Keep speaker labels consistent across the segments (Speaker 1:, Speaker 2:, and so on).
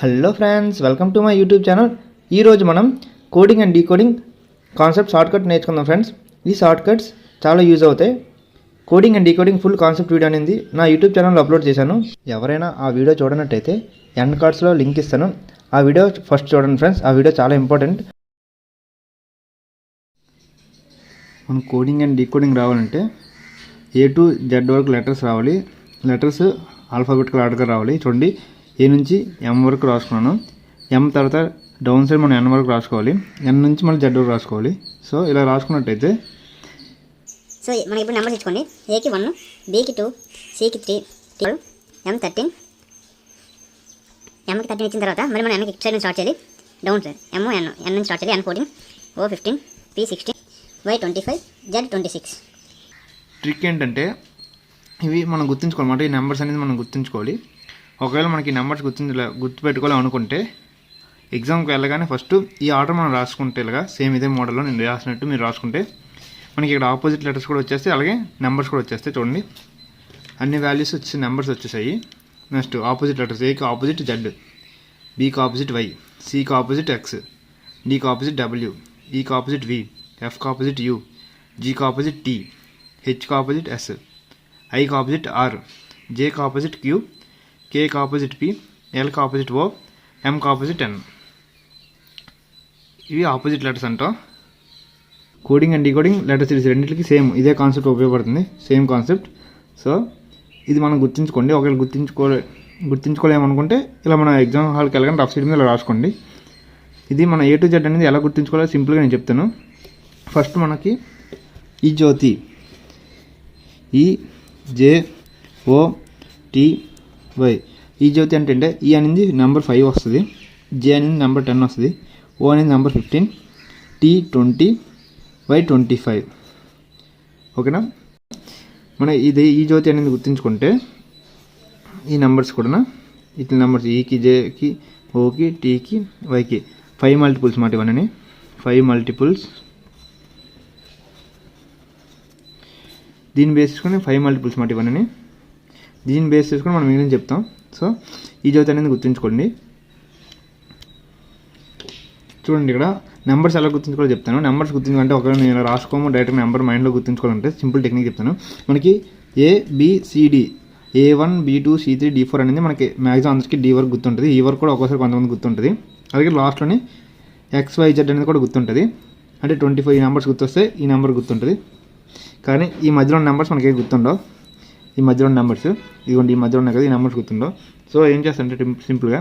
Speaker 1: Hello friends, welcome to my YouTube channel. ఈరోజు మనం coding and decoding concept shortcut నేర్చుకుందాం friends. ఈ shortcuts చాలా యూజ్ అవుతాయి. Coding and decoding full concept video అనేది నా యూట్యూబ్ ఛానల్లో అప్లోడ్ చేశాను. ఎవరైనా ఆ వీడియో చూడనట్టయితే ఎండ్ కార్డ్స్లో లింక్ ఇస్తాను. ఆ వీడియో ఫస్ట్ చూడండి ఫ్రెండ్స్. ఆ వీడియో చాలా ఇంపార్టెంట్. మనం కోడింగ్ అండ్ డీకోడింగ్ రావాలంటే A to Z వరకు లెటర్స్ రావాలి. లెటర్స్ ఆల్ఫాబెటికల్ ఆర్డర్గా రావాలి. చూడండి, ఏ నుంచి M వరకు రాసుకున్నాను. M తర్వాత డౌన్ సైడ్ మనం N వరకు రాసుకోవాలి. N నుంచి మళ్ళీ Z వరకు రాసుకోవాలి. సో ఇలా రాసుకున్నట్టయితే
Speaker 2: సో మనకి ఇప్పుడు నెంబర్స్ ఇచ్చుకోండి. ఏకి 1, బికి 2, సికి 3, M 13. Mకి 13 ఇచ్చిన తర్వాత మరి మనం Nకి ఇటు సైడ్ నుంచి స్టార్ట్ చేయాలి. డౌన్ సైడ్ N నుంచి స్టార్ట్ చేయాలి. N 14, O 15, P 16, Y 25, Z 26.
Speaker 1: Trick ఏంటంటే ఇవి మనం గుర్తుంచుకోవాలన్నమాట. ఈ నెంబర్స్ అనేది మనం గుర్తుంచుకోవాలి. ఒకవేళ మనకి నెంబర్స్ గుర్తుపెట్టుకోవాలి అనుకుంటే ఎగ్జామ్కి వెళ్ళగానే ఫస్ట్ ఈ ఆర్డర్ మనం రాసుకుంటే ఇలాగా సేమ్ ఇదే మోడల్లో నేను రాసినట్టు మీరు రాసుకుంటే మనకి ఇక్కడ ఆపోజిట్ లెటర్స్ కూడా వచ్చేస్తాయి, అలాగే నెంబర్స్ కూడా వచ్చేస్తాయి. చూడండి, అన్ని వాల్యూస్ వచ్చి నెంబర్స్ వచ్చేసాయి. నెక్స్ట్ ఆపోజిట్ లెటర్స్, ఏకి ఆపోజిట్ Z, బికి ఆపోజిట్ Y, సికి ఆపోజిట్ X, డికి ఆపోజిట్ W, ఈకి ఆపోజిట్ V, ఎఫ్కి ఆపోజిట్ U, జీకి ఆపోజిట్ T, హెచ్కి ఆపోజిట్ S, ఐకి ఆపోజిట్ R, జేకి ఆపోజిట్ Q, కేకి ఆపోజిట్ P, ఎల్కి ఆపోజిట్ O, ఎంకి ఆపోజిట్ N. ఇవి ఆపోజిట్ లెటర్స్ అంటాం. Coding and decoding letter series రెండింటికి సేమ్ ఇదే కాన్సెప్ట్ ఉపయోగపడుతుంది, సేమ్ కాన్సెప్ట్. సో ఇది మనం గుర్తుంచుకోండి. ఒకవేళ గుర్తుంచుకోలేమనుకుంటే ఇలా మన ఎగ్జామ్ హాల్కి వెళ్ళగానే రఫ్ సైడ్ మీద ఇలా రాసుకోండి. ఇది మన A to Z అనేది ఎలా గుర్తుంచుకోవాలో సింపుల్గా నేను చెప్తాను. ఫస్ట్ మనకి ఈ జ్యోతి, EJOTY, ఈ జ్యోతి అంటే ఈ అనేది నెంబర్ 5 వస్తుంది, J అనేది నెంబర్ 10 వస్తుంది, O అనేది నెంబర్ 15, T 20, Y 25. ఓకేనా? మన ఈ జ్యోతి అనేది గుర్తుంచుకుంటే ఈ నెంబర్స్ కూడా ఇట్లా నెంబర్స్ ఈకి, జేకి, ఓకి, టీకి, వైకి 5 మల్టిపుల్స్ మాట ఇవన్నీ 5 మల్టిపుల్స్. దీన్ని బేస్ చేసుకుని 5 మల్టిపుల్స్ మాట ఇవన్నీ. దీన్ని బేస్ చేసుకుని మనం మిగిలిన చెప్తాం. సో ఈ జ్యోతి అనేది గుర్తుంచుకోండి. చూడండి, ఇక్కడ నెంబర్స్ ఎలా గుర్తుంచుకోవాలో చెప్తాను. నెంబర్స్ గుర్తుంచుకుంటే ఒకవేళ నేను ఇలా రాసుకోము డైరెక్ట్ నెంబర్ మైండ్లో గుర్తుంచుకోవాలంటే సింపుల్ టెక్నిక్ చెప్తాను. మనకి ABCD, A1, B2, C3, D4 అనేది మనకి మ్యాక్సిమం అందరికీ D వరకు గుర్తుంటుంది. ఈ వరకు కూడా ఒక్కోసారి కొంతమంది గుర్తుంటుంది. అలాగే లాస్ట్లోని XYZ అనేది కూడా గుర్తుంటుంది. అంటే 25 ఈ నెంబర్స్ గుర్తొస్తే ఈ నెంబర్ గుర్తుంటుంది. కానీ ఈ మధ్యలో ఉన్న నెంబర్స్ మనకి ఏం గుర్తుండవు. ఈ మధ్యలో ఉన్న నెంబర్స్ ఇదిగోండి, ఈ మధ్యలో ఉన్నాయి కదా, ఈ నెంబర్స్ గుర్తుండవు. సో ఏం చేస్తారంటే సింపుల్గా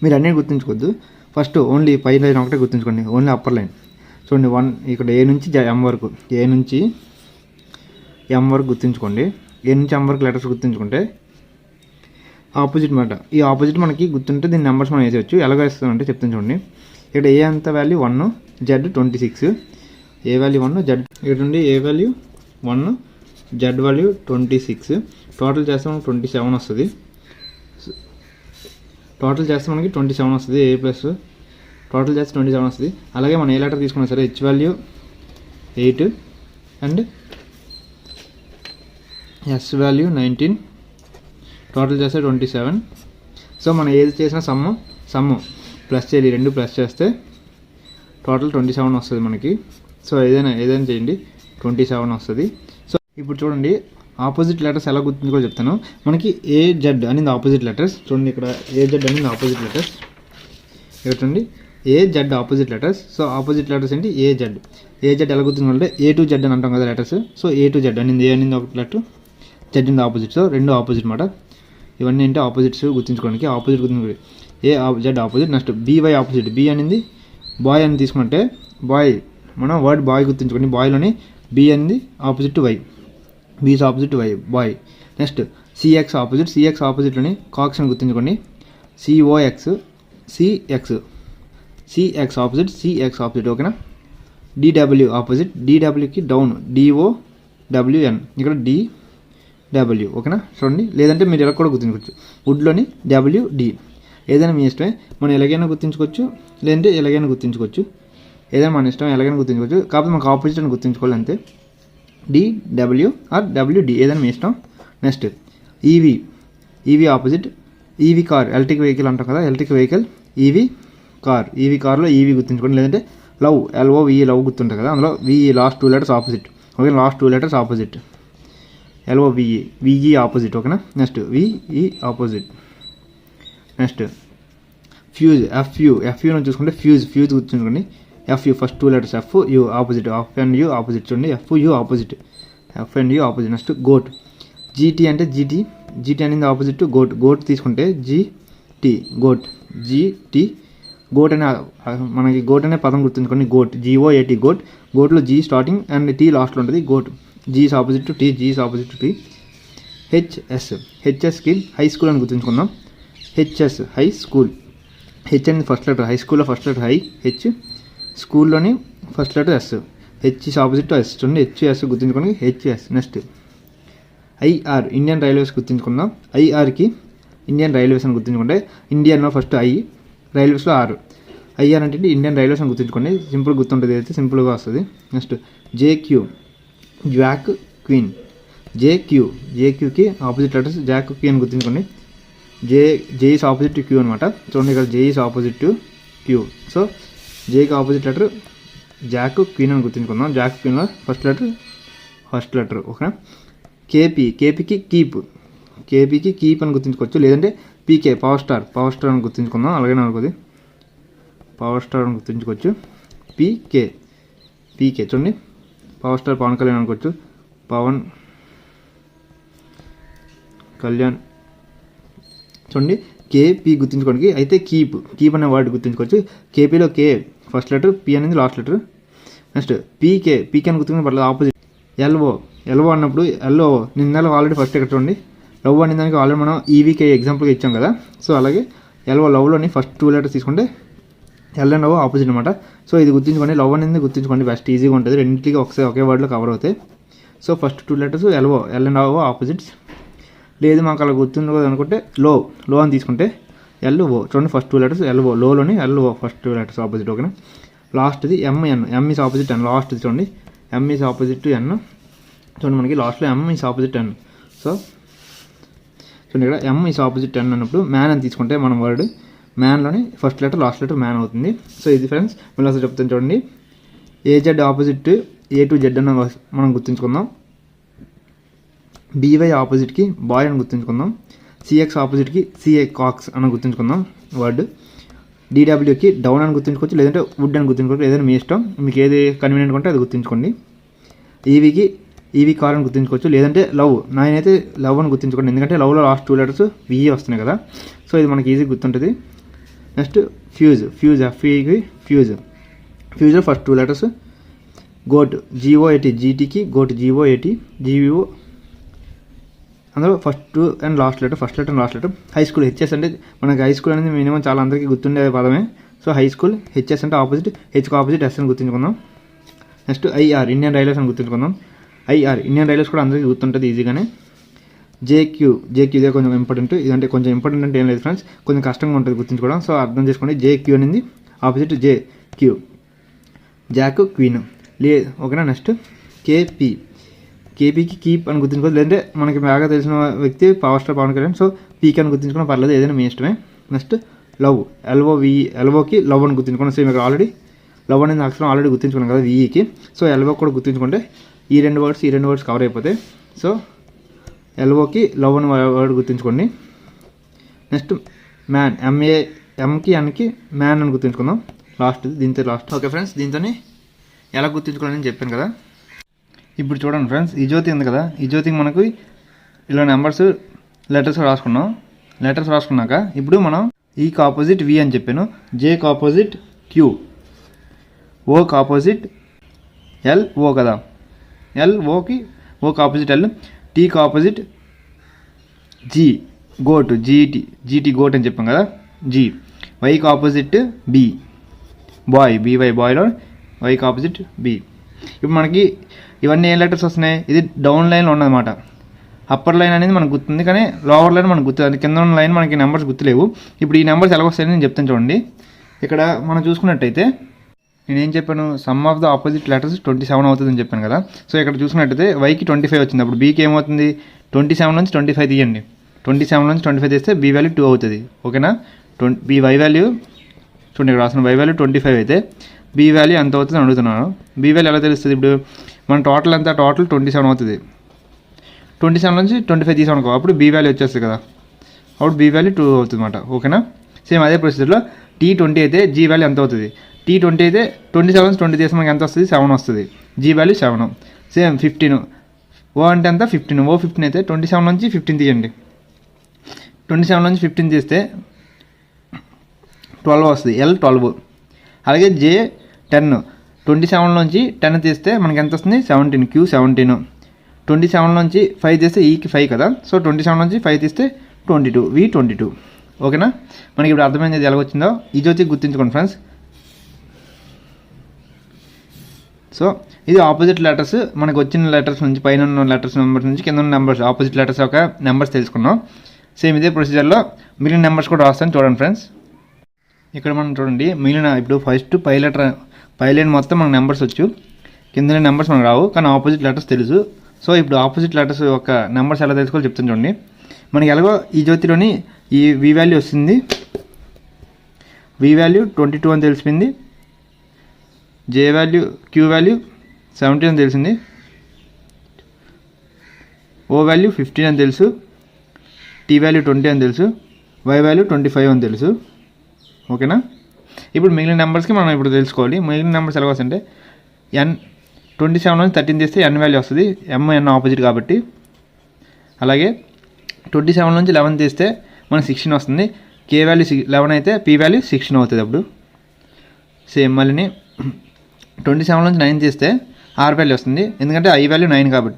Speaker 1: మీరు అన్నీ గుర్తుంచుకోవద్దు. ఫస్ట్ ఓన్లీ పై లైన్ ఒకటే గుర్తుంచుకోండి, ఓన్లీ అప్పర్ లైన్. చూడండి, 1 ఇక్కడ A నుంచి M వరకు, A నుంచి M వరకు గుర్తుంచుకోండి. A నుంచి M వరకు లెటర్స్ గుర్తుంచుకుంటే ఆపోజిట్ మాట, ఈ ఆపోజిట్ మనకి గుర్తుంటే దీని నెంబర్స్ మనం వేసేయచ్చు. ఎలాగ వేస్తామంటే చెప్తాను చూడండి. ఇక్కడ A అంత value 1, Z 26, A value 1, Z ఇక్కడ నుండి A value 1, Z value 26. Total చేస్తే మనకి 27 వస్తుంది. టోటల్ చేస్తే మనకి 27 వస్తుంది. A ప్లస్ టోటల్ చేస్తే 27 వస్తుంది. అలాగే మనం ఏ లెటర్ తీసుకున్నా సరే H value 8 and S value 19, total చేస్తే 27. సో మనం ఏది చేసినా సమ్ము ప్లస్ చేయాలి, 2 ప్లస్ చేస్తే టోటల్ 27 వస్తుంది మనకి. సో ఏదైనా చేయండి, 27 వస్తుంది. సో ఇప్పుడు చూడండి, ఆపోజిట్ లెటర్స్ ఎలా గుర్తుంచుకో చెప్తాను. మనకి AZ అనేది ఆపోజిట్ లెటర్స్. చూడండి, ఇక్కడ AZ అనేది ఆపోజిట్ లెటర్స్. ఇక్కడ చూడండి, AZ opposite letters. So opposite letters ఏంటి? AZ ఎలా గుర్తుంచుకోవాలంటే A to Z అని అంటాం కదా లెటర్స్. సో A to Z అనేది A అనేది ఒక లెటర్, Z అనేది ఆపోజిట్. సో రెండు ఆపోజిట్ మాట. ఇవన్నీ ఏంటి? ఆపోజిట్స్ గుర్తుంచుకోవడానికి. ఆపోజిట్ గుర్తుంచుకోండి, AZ opposite. Next BY opposite. B అనేది బాయ్ అని తీసుకుంటే బాయ్, మనం వర్డ్ బాయ్ గుర్తుంచుకోండి. బాయ్లోని B అనేది opposite to Y, B is opposite to Y, boy. Next CX ఆపోజిట్లోని కాక్స్ అని గుర్తుంచుకోండి. CX opposite. ఓకేనా? DW ఆపోజిట్, DWకి డౌన్, DOWN, ఇక్కడ DW. ఓకేనా? చూడండి, లేదంటే మీరు ఎలా కూడా గుర్తుంచుకోవచ్చు. వుడ్లోని WD, ఏదైనా మీ ఇష్టమే. మనం ఎలాగైనా గుర్తుంచుకోవచ్చు, లేదంటే ఎలాగైనా గుర్తుంచుకోవచ్చు. ఏదైనా మన ఇష్టం, ఎలాగైనా గుర్తుంచుకోవచ్చు. కాకపోతే మనకు ఆపోజిట్ అని గుర్తుంచుకోవాలి అంతే. DW ఆర్ WD ఏదైనా మీ ఇష్టం. Next EV opposite, EV car electric vehicle అంటాం కదా, electric vehicle EV car, EV కార్లో ఈవీ గుర్తుంచుకోండి. లేదంటే లవ్ LOVE లవ్ గుర్తుంటుంది కదా, అందులో VE last 2 letters opposite. Okay, last 2 letters opposite. LOVE VE opposite. ఓకేనా. Next VE opposite. Next fuse FU నుంచి చూసుకుంటే ఫ్యూజ్ గుర్తుంచుకోండి. FU first 2 letters FU opposite. FNU opposite చూడండి, FU opposite. FNU opposite. Next goat GT అంటే GT అనేది opposite goat తీసుకుంటే GT goat అనే మనకి గోట్ అనే పదం గుర్తుంచుకోండి. GOAT గోట్లో G స్టార్టింగ్ అండ్ T లాస్ట్లో ఉంటుంది. Goat G is opposite to T, G is opposite to T. హెచ్ఎస్కి హై స్కూల్ అని గుర్తుంచుకుందాం. HS high school. హెచ్ అనేది ఫస్ట్ లెటర్, హై స్కూల్లో ఫస్ట్ లెటర్ హై, హెచ్ స్కూల్లోని first letter S. H is opposite to S చూడండి, HS గుర్తుంచుకోండి, HS. Next IR Indian railways గుర్తుంచుకుందాం. IRకి ఇండియన్ రైల్వేస్ అని గుర్తుంచుకుంటే ఇండియన్లో ఫస్ట్ I, రైల్వేస్లో R. IR అంటే ఇండియన్ రైల్వేస్ అని గుర్తుంచుకోండి, సింపుల్ గుర్తుంటుంది, అయితే సింపుల్గా వస్తుంది. Next JQ jack queen. JQకి ఆపోజిట్ లెటర్స్ జాక్ క్వీన్ అని గుర్తుంచుకోండి. J is opposite to Q అనమాట. చూడండి ఇక్కడ J is opposite to Q. So Jకి ఆపోజిట్ లెటర్ జాక్ క్వీన్ అని గుర్తుంచుకుందాం. జాక్ క్వీన్లో ఫస్ట్ లెటర్. ఓకేనా. కేపీకి కీప్ అని గుర్తుంచుకోవచ్చు. లేదంటే PK పవర్ స్టార్ అని గుర్తుంచుకుందాం. అలాగే అనుకోది పవర్ స్టార్ అని గుర్తుంచుకోవచ్చు. PK చూడండి, పవర్ స్టార్ పవన్ కళ్యాణ్ అనుకోవచ్చు. పవన్ కళ్యాణ్ చూడండి. KP గుర్తుంచుకోండి. అయితే కీప్ అనే వర్డ్ గుర్తుంచుకోవచ్చు. KPలో K ఫస్ట్ లెటర్, P అనేది లాస్ట్ లెటర్. నెక్స్ట్ PK అని గుర్తుంచుకుని పర్లేదు. ఆపోజిట్ LO అన్నప్పుడు నిన్న ఆల్రెడీ ఫస్ట్ ఇక్కడ చూడండి. లవ్ అనే దానికి ఆల్రెడీ మనం EVK ఎగ్జాంపుల్గా ఇచ్చాం కదా. సో అలాగే లవ్లోని ఫస్ట్ 2 లెటర్స్ తీసుకుంటే L అండ్ O ఆపోజిట్ అనమాట. సో ఇది గుర్తుంచుకోండి, లవ్ అనేది గుర్తుంచుకోండి, బెస్ట్ ఈజీగా ఉంటుంది. రెండింటికి ఒకే వర్డ్లో కవర్ అవుతాయి. So first 2 letters L and O opposites. లేదు మాకు అలా గుర్తుండదు అనుకుంటే లో అని తీసుకుంటే LO చూడండి, ఫస్ట్ 2 లెటర్స్ LO, లోలోని LO ఫస్ట్ 2 లెటర్స్ ఆపోజిట్. ఓకేనా. లాస్ట్ది M ఈస్ ఆపోజిట్ N. లాస్ట్ది చూడండి, M is opposite to N. చూడండి మనకి లాస్ట్లో M ఈస్ ఆపోజిట్ N. సో చూడండి ఇక్కడ M ఈస్ ఆపోజిట్ N అన్నప్పుడు మ్యాన్ అని తీసుకుంటే మనం వర్డ్ మ్యాన్లోని first letter last letter man అవుతుంది. సో ఇది ఫ్రెండ్స్ మళ్ళీ అసలు చెప్తాను చూడండి. AZ opposite A to Z అని మనం గుర్తుంచుకుందాం. BY ఆపోజిట్కి బాయ్ అని గుర్తుంచుకుందాం. CX ఆపోజిట్కి CA కాక్స్ అని గుర్తుంచుకుందాం వర్డ్. DWకి డౌన్ అని గుర్తుంచుకోవచ్చు, లేదంటే వుడ్ అని గుర్తుంచుకోవచ్చు, ఏదైనా మీ ఇష్టం, మీకు ఏది కన్వీనియంట్ ఉంటే అది గుర్తుంచుకోండి. EVకి EV కార్ అని గుర్తుంచుకోవచ్చు, లేదంటే లవ్. నేనైతే లవ్ అని గుర్తుంచుకోండి, ఎందుకంటే లవ్లో లాస్ట్ 2 లెటర్స్ VE వస్తున్నాయి కదా. సో ఇది మనకి ఈజీ గుర్తుంటుంది. నెక్స్ట్ ఫ్యూజ్ FEకి ఫ్యూజ్లో ఫస్ట్ 2 లెటర్స్. గోట్ GOAT GTకి గోట్ GOAT GVO అందులో first and last letter. High school HS అంటే మనకి హై స్కూల్ అనేది మినిమం చాలా అందరికీ గుర్తుండే పదమే. సో హై స్కూల్ HS అంటే ఆపోజిట్, Hకి ఆపోజిట్ S అని గుర్తుంచుకుందాం. నెక్స్ట్ IR ఇండియన్ రైల్వేస్ అని గుర్తుంచుకుందాం. IR ఇండియన్ రైల్వేస్ కూడా అందరికీ గుర్తుంటుంది ఈజీగానే. JQ ఇదే కొంచెం ఇంపార్టెంట్. ఇదంటే కొంచెం ఇంపార్టెంట్ అంటే ఏం లేదు ఫ్రెండ్స్, కొంచెం కష్టంగా ఉంటుంది గుర్తుంచుకోవడం. సో అర్థం చేసుకోండి. JQ అనేది ఆపోజిట్ JQ, జాక్ క్వీన్. ఓకేనా. నెక్స్ట్ KPకి కీప్ అని గుర్తుంచుకోవచ్చు, లేదంటే మనకి బాగా తెలిసిన వ్యక్తి power star Pawan Kalyan. So PK అని గుర్తుంచుకున్నా పర్లేదు, ఏదైనా మీ ఇష్టమే. నెక్స్ట్ లవ్ LOVకి లవ్ అని గుర్తుంచుకున్నాం. సేమ్ ఇక్కడ ఆల్రెడీ లవ్ అనేది అక్షరం ఆల్రెడీ గుర్తుంచుకున్నాం కదా VEకి. సో LO కూడా గుర్తుంచుకుంటే ఈ రెండు వర్డ్స్ కవర్ అయిపోతాయి. సో LOకి లవ్ అని వర్డ్ గుర్తుంచుకోండి. నెక్స్ట్ మ్యాన్ Mకి Nకి మ్యాన్ అని గుర్తుంచుకుందాం. దీంతో లాస్ట్. ఓకే ఫ్రెండ్స్, దీంతో ఎలా గుర్తుంచుకోవాలని చెప్పాను కదా. ఇప్పుడు చూడండి ఫ్రెండ్స్, ఈ జ్యోతి ఉంది కదా, ఈ జ్యోతికి మనకు ఇలా నెంబర్స్ లెటర్స్ రాసుకున్నాక ఇప్పుడు మనం ఈకి ఆపోజిట్ V అని చెప్పాను, Jకి ఆపోజిట్ Q, ఓకి ఆపోజిట్ LO కదా, ఓకి ఆపోజిట్ L, Tకి opposite G, goat GT goat అని చెప్పాం కదా G, Yకి ఆపోజిట్ B, BY బాయ్లో Yకి ఆపోజిట్ B. ఇప్పుడు మనకి ఇవన్నీ ఏం లెటర్స్ వస్తున్నాయి, ఇది డౌన్ లైన్లో ఉన్నదన్నమాట. అప్పర్ లైన్ అనేది మనకు గుర్తుంది, కానీ లోవర్ లైన్ మనకు గుర్తు, అది కింద ఉన్న లైన్ మనకి నెంబర్స్ గుర్తులేవు. ఇప్పుడు ఈ నెంబర్స్ ఎలా వస్తాయని నేను చెప్తాను చూడండి. ఇక్కడ మనం చూసుకున్నట్టయితే నేనేం చెప్పాను, some of the opposite letters 27 అవుతుందని చెప్పాను కదా. సో ఇక్కడ చూసుకున్నట్టయితే Yకి 25 వచ్చింది, అప్పుడు Bకి ఏమవుతుంది 27 నుంచి 25 తీయండి, 27 నుంచి 25 తీస్తే బి వాల్యూ 2 అవుతుంది. ఓకేనా. వై వాల్యూ చూడండి, ఇక్కడ రాసిన వై వాల్యూ 25 అయితే బి వాల్యూ ఎంత అవుతుంది అడుగుతున్నాను. బి వాల్యూ ఎలా తెలుస్తుంది? ఇప్పుడు మన టోటల్ ఎంత? టోటల్ 27 అవుతుంది. 27 నుంచి 25 తీసామనుకో, అప్పుడు బి వాల్యూ వచ్చేస్తుంది కదా, అప్పుడు బి వాల్యూ 2 అవుతుంది అన్నమాట. ఓకేనా. సేమ్ అదే ప్రొసీజర్లో T20 అయితే జీ వాల్యూ ఎంత అవుతుంది? T20 అయితే 27 నుంచి 20 తీస్తే మనకి ఎంత వస్తుంది? 7 వస్తుంది. G value 7. సేమ్ 15 ఓ అంటే ఎంత? 15. ఓ 15 అయితే 27 నుంచి 15 తీయండి. 27 నుంచి 15 తీస్తే 12 వస్తుంది. ఎల్ 12. అలాగే జే 10. 27 నుంచి 10 తీస్తే మనకి ఎంత వస్తుంది? 17. క్యూ 17. 27 నుంచి 5 తీస్తే ఈకి 5 కదా, సో 27 నుంచి 5 తీస్తే 22. వి 22. ఓకేనా. మనకి ఇప్పుడు అర్థమైంది ఎలా వచ్చిందో. ఈ జ్యోతి గుర్తుంచుకోండి ఫ్రెండ్స్. సో ఇది ఆపోజిట్ లెటర్స్, మనకు వచ్చిన లెటర్స్ నుంచి పైన ఉన్న లెటర్స్ నెంబర్స్ నుంచి కింద ఉన్న నెంబర్స్, ఆపోజిట్ లెటర్స్ యొక్క నెంబర్స్ తెలుసుకున్నాం. సేమ్ ఇదే ప్రొసీజర్లో మిగిలిన నెంబర్స్ కూడా రాస్తాను చూడండి ఫ్రెండ్స్. ఇక్కడ మనం చూడండి, మిగిలిన ఇప్పుడు ఫస్ట్ పై లైన్ మొత్తం మనకు నెంబర్స్ వచ్చు, కింద నెంబర్స్ మనకు రావు, కానీ ఆపోజిట్ లెటర్స్ తెలుసు. సో ఇప్పుడు ఆపోజిట్ లెటర్స్ యొక్క నెంబర్స్ ఎలా తెలుసుకోవాలో చెప్తాను చూడండి. మనకి ఎలాగో ఈ జ్యోతిలోని ఈ వి వాల్యూ వస్తుంది. వి వాల్యూ 22 అని తెలిసింది. జే వాల్యూ క్యూ వాల్యూ 17 అని తెలిసింది. ఓ వాల్యూ 15 అని తెలుసు. టీ వాల్యూ 20 అని తెలుసు. వై వాల్యూ 25 అని తెలుసు. ఓకేనా. ఇప్పుడు మిగిలిన నెంబర్స్కి మనం ఇప్పుడు తెలుసుకోవాలి. మిగిలిన నెంబర్స్ ఎలా వస్తుంటే ఎన్ 27 నుంచి 13 తీస్తే ఎన్ వాల్యూ వస్తుంది. ఎన్ ఆపోజిట్ కాబట్టి. అలాగే 27 నుంచి 11 తీస్తే మనకి 16 వస్తుంది. కే వాల్యూ 11 అయితే పీ వాల్యూ 16 అవుతుంది. అప్పుడు సేమ్ మళ్ళీ 27 నుంచి 9 తీస్తే ఆర్ వాల్యూ వస్తుంది, ఎందుకంటే ఐ వాల్యూ 9 కాబట్టి.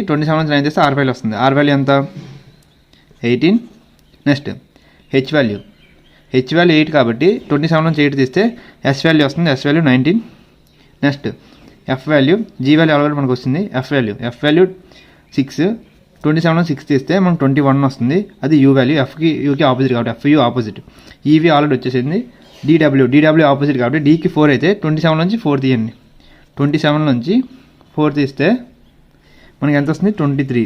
Speaker 1: 27 నుంచి 9 తీస్తే ఆర్ వాల్యూ వస్తుంది. ఆర్ వాల్యూ ఎంత? 18. నెక్స్ట్ హెచ్ వాల్యూ 8 కాబట్టి 27 నుంచి 8 తీస్తే ఎస్ వాల్యూ వస్తుంది. S value 19. Next F value, G value already మనకు వస్తుంది. F value 6. 27 నుంచి 6 తీస్తే మనకు 21 వస్తుంది. అది యూ వాల్యూ, యూకి ఆపోజిట్ కాబట్టి F U opposite. EV already వచ్చేసింది. డీడబ్ల్యూ ఆపోజిట్ కాబట్టి డీకి 4 అయితే 27 నుంచి 4 తీయండి. 27 నుంచి 4 తీస్తే మనకి ఎంత వస్తుంది? 23.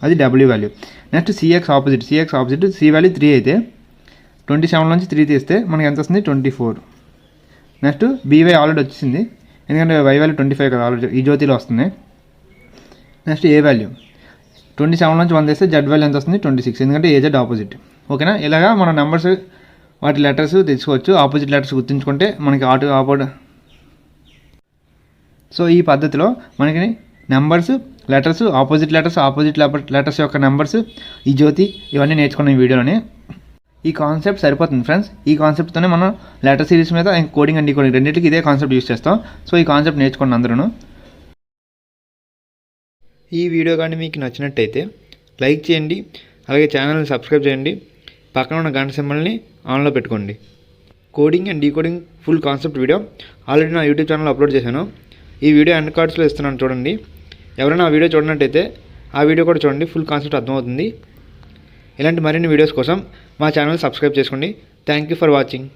Speaker 1: అది W value. Next C X opposite C value 3 అయితే 27 నుంచి 3 తీస్తే మనకి ఎంత వస్తుంది? 24. నెక్స్ట్ బీవై ఆల్రెడీ వచ్చింది, ఎందుకంటే వై వాల్యూ 25 కదా, ఆల్రెడీ ఈ జ్యోతిలో వస్తుంది. నెక్స్ట్ ఏ వాల్యూ 27 నుంచి 1 తీస్తే జెడ్ వాల్యూ ఎంత వస్తుంది? 26, ఎందుకంటే ఏజెడ్ ఆపోజిట్. ఓకేనా. ఇలాగా మన నెంబర్స్ వాటి లెటర్స్ తెచ్చుకోవచ్చు. ఆపోజిట్ లెటర్స్ గుర్తుంచుకుంటే మనకి సో ఈ పద్ధతిలో మనకి నెంబర్స్, లెటర్స్, ఆపోజిట్ లెటర్స్ యొక్క నెంబర్స్, ఈ జ్యోతి ఇవన్నీ నేర్చుకున్న ఈ వీడియోలోని. ఈ కాన్సెప్ట్ సరిపోతుంది ఫ్రెండ్స్. ఈ కాన్సెప్ట్తోనే మనం లెటర్ సిరీస్ మీద కోడింగ్ అండ్ డీకోడింగ్ రెండింటికి ఇదే కాన్సెప్ట్ యూస్ చేస్తాం. సో ఈ కాన్సెప్ట్ నేర్చుకోండి అందరూ. ఈ వీడియో కానీ మీకు నచ్చినట్టయితే లైక్ చేయండి, అలాగే ఛానల్ని సబ్స్క్రైబ్ చేయండి, పక్కన ఉన్న గంట సింబల్ని ఆన్లో పెట్టుకోండి. Coding and decoding full concept video already నా యూట్యూబ్ ఛానల్ అప్లోడ్ చేశాను. ఈ వీడియో ఎండ్ కార్డ్స్లో ఇస్తున్నాను చూడండి. ఎవరైనా ఆ వీడియో చూడనట్టయితే ఆ వీడియో కూడా చూడండి, ఫుల్ కాన్సెప్ట్ అర్థమవుతుంది. ఇలాంటి మరిన్ని వీడియోస్ కోసం మా ఛానల్ సబ్స్క్రైబ్ చేసుకోండి. Thank you for watching.